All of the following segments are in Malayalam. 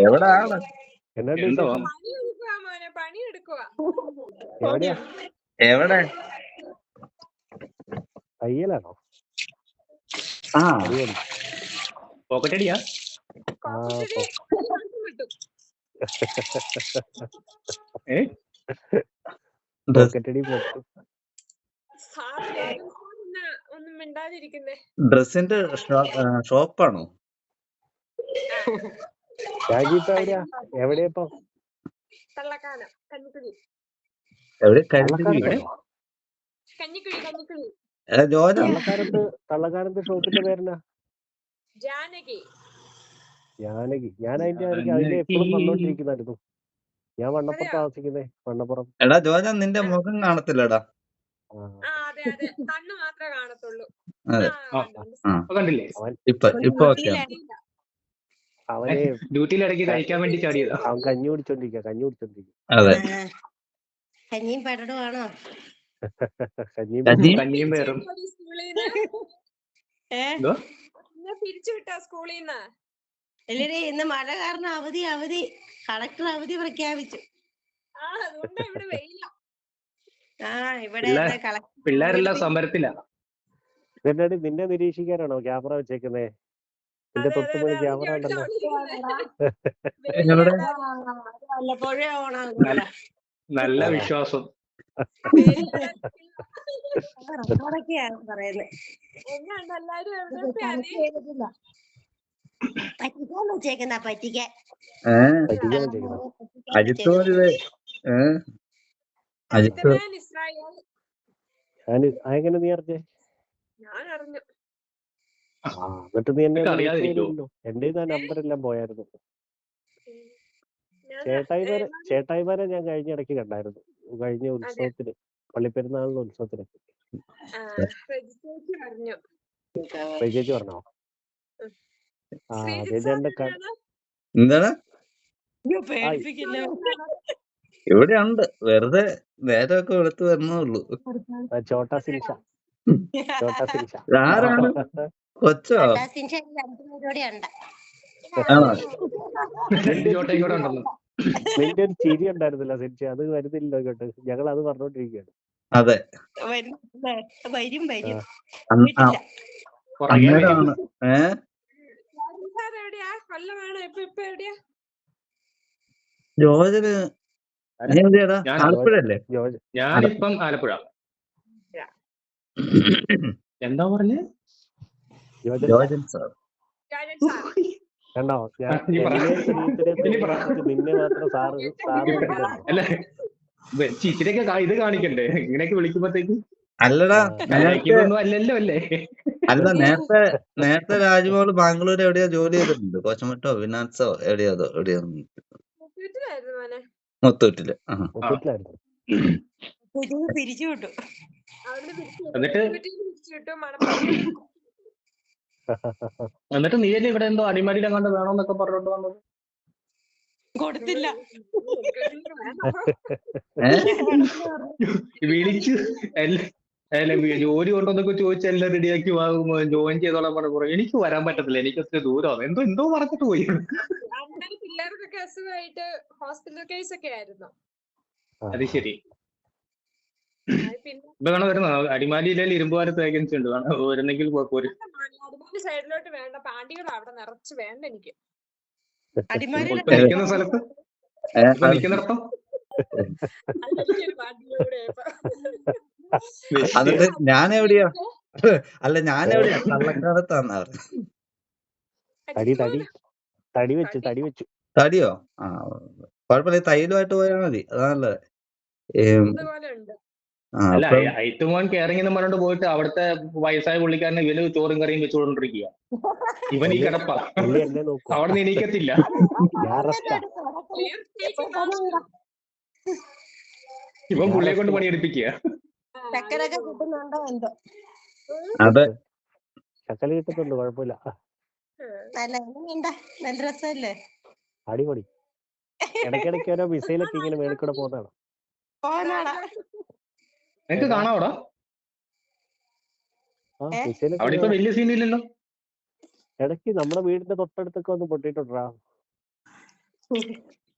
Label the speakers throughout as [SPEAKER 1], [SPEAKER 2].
[SPEAKER 1] എവിടാണ്?
[SPEAKER 2] എന്നാണ്ട്
[SPEAKER 3] എന്തോ
[SPEAKER 2] വിശേഷം?
[SPEAKER 4] പണിയെടുക്കുവാ മോനെ, പണിയെടുക്കുവാ.
[SPEAKER 2] എവിടെയാ?
[SPEAKER 1] എവിടെ?
[SPEAKER 2] തയ്യലാണോ?
[SPEAKER 1] ആ
[SPEAKER 2] അടിപൊളി.
[SPEAKER 3] പോക്കറ്റടിയാ?
[SPEAKER 2] ആ
[SPEAKER 4] കോപ്പറ്റടി
[SPEAKER 2] പോ.
[SPEAKER 4] ഒരു മാസം കിട്ടും.
[SPEAKER 3] ഏ
[SPEAKER 2] പോക്കറ്റടി പൊട്ടും.
[SPEAKER 4] സാറ് ജോജൻ സാർ എന്നാ ഒന്നും മിണ്ടാതിരിക്കുന്നേ?
[SPEAKER 1] ഡ്രസ്സിന്റെ ഷോപ്പാണോ?
[SPEAKER 4] ആ,
[SPEAKER 2] ഷാജി ഇപ്പൊ എവിടെയാ? എവിടെയാ ഇപ്പൊ?
[SPEAKER 4] തള്ളക്കാനം, കഞ്ഞിക്കുഴി.
[SPEAKER 1] എവിടെ? കഴുകുഴി?
[SPEAKER 2] തള്ളക്കാരത്താണോ?
[SPEAKER 4] കഞ്ഞിക്കുഴി, കഞ്ഞിക്കുഴി.
[SPEAKER 1] ജോജ
[SPEAKER 2] തള്ളക്കാരത്ത് ഷോപ്പിന്റെ പേരെന്നാ?
[SPEAKER 4] ജാനകി.
[SPEAKER 2] ജാനകി. ഞാൻ അതിന്റെ എപ്പോഴും വന്നോണ്ടിരിക്കുന്നായിരുന്നു. ഞാൻ വണ്ണപ്പുറത്ത്
[SPEAKER 4] അതെയോ?
[SPEAKER 2] താമസിക്കുന്നേ. വണ്ണപ്പുറം.
[SPEAKER 1] എടാ ജോജ, നിന്റെ മുഖം കാണത്തില്ലടാ.
[SPEAKER 2] ആ,
[SPEAKER 4] ആ, അതെ അതെ, കണ്ണ് മാത്രമേ കാണത്തുള്ളൂ.
[SPEAKER 1] അതെ.
[SPEAKER 4] ആ,
[SPEAKER 3] ആ.
[SPEAKER 4] കണ്ടു.
[SPEAKER 1] ആ
[SPEAKER 3] അപ്പൊ കണ്ടില്ലേ?
[SPEAKER 1] ഇപ്പൊ ഓക്കെയാണ്.
[SPEAKER 2] അവനെ
[SPEAKER 3] ഡ്യൂട്ടിയിലിടയ്ക്ക് കഴിക്കാൻ വേണ്ടി ചാടിയതാ.
[SPEAKER 2] അവൻ കഞ്ഞി കുടിച്ചോണ്ടിരിക്കുക.
[SPEAKER 1] അതെ.
[SPEAKER 5] കഞ്ഞിയും പടടുവാണോ?
[SPEAKER 2] കഞ്ഞിയും
[SPEAKER 1] കഞ്ഞിയും
[SPEAKER 3] കഞ്ഞിയും പേറും.
[SPEAKER 4] സ്കൂളിന്ന്
[SPEAKER 3] എന്തോ?
[SPEAKER 4] ഇന്ന് പിരിച്ചു വിട്ടാ സ്കൂളിന്ന്.
[SPEAKER 5] ഇല്ലടി, ഇന്ന് മഴ കാരണം അവധി. കളക്ടർ അവധി പ്രഖ്യാപിച്ചു.
[SPEAKER 4] ആ, അതുകൊണ്ടാ ഇവിടെ വെയില.
[SPEAKER 5] ആ, ഇവിടെ
[SPEAKER 3] പിള്ളേരെല്ലാം സമരത്തിലാ.
[SPEAKER 2] ഇതെന്നാടി നിന്നെ നിരീക്ഷിക്കാനാണോ ക്യാമറ വെച്ചേക്കുന്നേ? നിന്റെ തൊട്ട് മുന്നിൽ ക്യാമറ ഉണ്ടല്ലോ.
[SPEAKER 1] എവിടെ?
[SPEAKER 5] വല്ലപ്പോഴേ ഓണാകുമല്ലോ.
[SPEAKER 3] നല്ല വിശ്വാസം.
[SPEAKER 5] റെക്കോർഡൊക്കെയാണ് പറയുന്നത്.
[SPEAKER 4] എങ്ങാണ്ട് എല്ലാരും എവിടെ
[SPEAKER 5] പറ്റിക്കാൻ വെച്ചേക്കുന്ന പറ്റിക്കാൻ.
[SPEAKER 2] പറ്റിക്കാൻ വെച്ചേക്കുന്നോ?
[SPEAKER 1] അജിത്ത് പോലെ അജിത്ത്
[SPEAKER 4] ഇസ്രായേൽ.
[SPEAKER 2] അതെങ്ങനെ നീ അറിഞ്ഞേ?
[SPEAKER 4] ഞാൻ അറിഞ്ഞു.
[SPEAKER 2] ആ, എന്നിട്ട് നീ എന്നെ
[SPEAKER 3] അറിയാതിരിക്കോ?
[SPEAKER 2] എന്റെ നമ്പറെല്ലാം പോയായിരുന്നു. ചേട്ടായിമാരെ ഞാൻ കഴിഞ്ഞ ഇടയ്ക്ക് കണ്ടായിരുന്നു. കഴിഞ്ഞ ഉത്സവത്തിന്, പള്ളിപ്പെരുന്നാളിന് ഉത്സവത്തിന്.
[SPEAKER 4] അറിഞ്ഞു.
[SPEAKER 2] ചേച്ചി പറഞ്ഞോ? ആ, ചേച്ചി
[SPEAKER 1] എന്താണ്? ഇവിടെ ഉണ്ട്, വെറുതെ നേരമൊക്കെ എടുത്തു വരുന്നേ.
[SPEAKER 2] ചോട്ടാ സിൻഷ.
[SPEAKER 1] ആരാണ്? കൊച്ചോ?
[SPEAKER 2] നിന്റെ ഒരു ചിരി ഉണ്ടായിരുന്നില്ല സിൻഷ? അത് വരുന്നില്ല കേട്ടോ. ഞങ്ങൾ അത് പറഞ്ഞോണ്ടിരിക്കുകയാണ്.
[SPEAKER 1] അതെ,
[SPEAKER 5] വരും.
[SPEAKER 1] അന്നേരമാണ്. ജോജന് എവിടെയാടാ? ആലപ്പുഴയല്ലേ?
[SPEAKER 3] ഞാനിപ്പം ആലപ്പുഴ. എന്താ പറഞ്ഞേ?
[SPEAKER 1] ജോജൻ സാർ
[SPEAKER 2] കണ്ടോ? നിന്നെ മാത്രം സാറ്
[SPEAKER 3] അല്ല, ഇച്ചിരിയൊക്കെ ഇത് കാണിക്കണ്ടേ ഇങ്ങനെയൊക്കെ വിളിക്കുമ്പോഴത്തേക്ക്?
[SPEAKER 1] അല്ലടാ,
[SPEAKER 3] അല്ലല്ലോ അല്ലേ?
[SPEAKER 1] അല്ല, നേരത്തെ രാജ്മോള് ബാംഗ്ലൂർ എവിടെയോ ജോലി ചെയ്തിട്ടുണ്ട്. കോച്ചമട്ടോ ഫിനാൻസോ എവിടെയോ മുത്തൂറ്റില്.
[SPEAKER 5] പിരിച്ചു വിട്ടു.
[SPEAKER 3] എന്നിട്ട് നീയല്ലേ ഇവിടെ എന്തോ അടിമാലിയിലെ കണ്ട് വേണമെന്നൊക്കെ പറഞ്ഞോണ്ട് വന്നത്?
[SPEAKER 5] കൊടുത്തില്ല.
[SPEAKER 3] വിളിച്ചു ജോലി കൊണ്ടോന്നൊക്കെ ചോദിച്ച എല്ലാം റെഡിയാക്കി വാങ്ങുമ്പോ ജോയിൻ ചെയ്തോളാൻ പറഞ്ഞു. എനിക്ക് വരാൻ പറ്റത്തില്ല, എനിക്ക് ഒത്തിരി ദൂരമാണ്. എന്തോ പറഞ്ഞിട്ട് പോയി.
[SPEAKER 4] പിള്ളേർക്കൊക്കെ അസുഖമായിട്ട് ഹോസ്പിറ്റൽ കേസ് ഒക്കെ ആയിരുന്നു.
[SPEAKER 3] അത് ശരി. ഇപ്പൊ വേണം വരുന്ന അടിമാലിയിലെ ഇരുമ്പുകാലത്ത് വേക്കൻസി ഉണ്ട്, വരുന്നെങ്കിൽ
[SPEAKER 4] സൈഡിലോട്ട് വേണ്ട, പാണ്ടികൾ അവിടെ നിറച്ച് വേണ്ട എനിക്ക്.
[SPEAKER 3] നിൽക്കുന്ന സ്ഥലത്ത് നിൽക്കുന്നിടത്തോ?
[SPEAKER 1] എന്നിട്ട് ഞാനെവിടെയാ? അല്ല, ഞാനെവിടെയാ? കള്ളക്കാലത്താന്ന് പറഞ്ഞു.
[SPEAKER 2] തടി വെച്ചു.
[SPEAKER 1] തടിയോ? ആ, കുഴപ്പമില്ല. തൈലുമായിട്ട് പോയാൽ മതി, അതാണല്ലേ.
[SPEAKER 3] അല്ല, ഐറ്റുമോൻ കെയറിംഗ് എന്ന് പറഞ്ഞോണ്ട് പോയിട്ട് അവിടുത്തെ വയസ്സായ പുള്ളിക്കാരനെ ഇവന് ചോറും കറിയും വെച്ചുകൊണ്ടിരിക്കുക. ഇവൻ ഈ കിടപ്പാ, അവിടെ നിന്ന് എണീക്കത്തില്ല. ഇവൻ പുള്ളിയെ കൊണ്ട് പണിയെടുപ്പിക്കുക.
[SPEAKER 5] ചക്കരൊക്കെ കിട്ടുന്നുണ്ടോ എന്തോ?
[SPEAKER 1] അതെ,
[SPEAKER 2] ചക്കല കിട്ടുന്നുണ്ട്, കുഴപ്പമില്ല.
[SPEAKER 5] നല്ല രസമല്ലേ?
[SPEAKER 2] അടിപൊളി. ഇടയ്ക്കിടയ്ക്ക് ഓരോ മിസൈലൊക്കെ ഇങ്ങനെ മേളിൽ കൂടെ പോകുന്നതാണ്.
[SPEAKER 3] നിനക്ക് കാണാവോടാ? അവിടെ ഇപ്പൊ വലിയ സീനില്ലല്ലോ.
[SPEAKER 2] ഇടയ്ക്ക് നമ്മുടെ വീടിന്റെ തൊട്ടടുത്തൊക്കെ ഒന്ന് പൊട്ടിയിട്ടുണ്ടാ.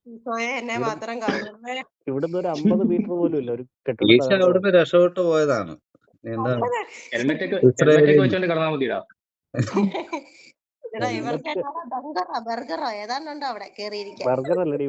[SPEAKER 5] ഈശോയെ എന്നെ മാത്രം കാണുന്നേ.
[SPEAKER 2] ഇവിടുന്ന് ഒരു 50 മീറ്റർ പോലും ഇല്ല ഒരു കെട്ടിടം
[SPEAKER 1] ഈശ
[SPEAKER 2] തകർന്നു
[SPEAKER 1] അവിടുന്ന് രക്ഷപ്പെട്ടു പോയതാണ്. എന്താ
[SPEAKER 3] ഹെൽമെറ്റ് ഒക്കെ
[SPEAKER 1] ഇസ്രായേലിൽ
[SPEAKER 3] വെച്ചോണ്ട് കിടന്നാൽ മതിടാ.
[SPEAKER 5] ഇവർക്ക് ബർഗറോ ഏതാണ്ടുണ്ടോ അവിടെ കേറിയിരിക്കാൻ.
[SPEAKER 2] ബർഗർ അല്ലടി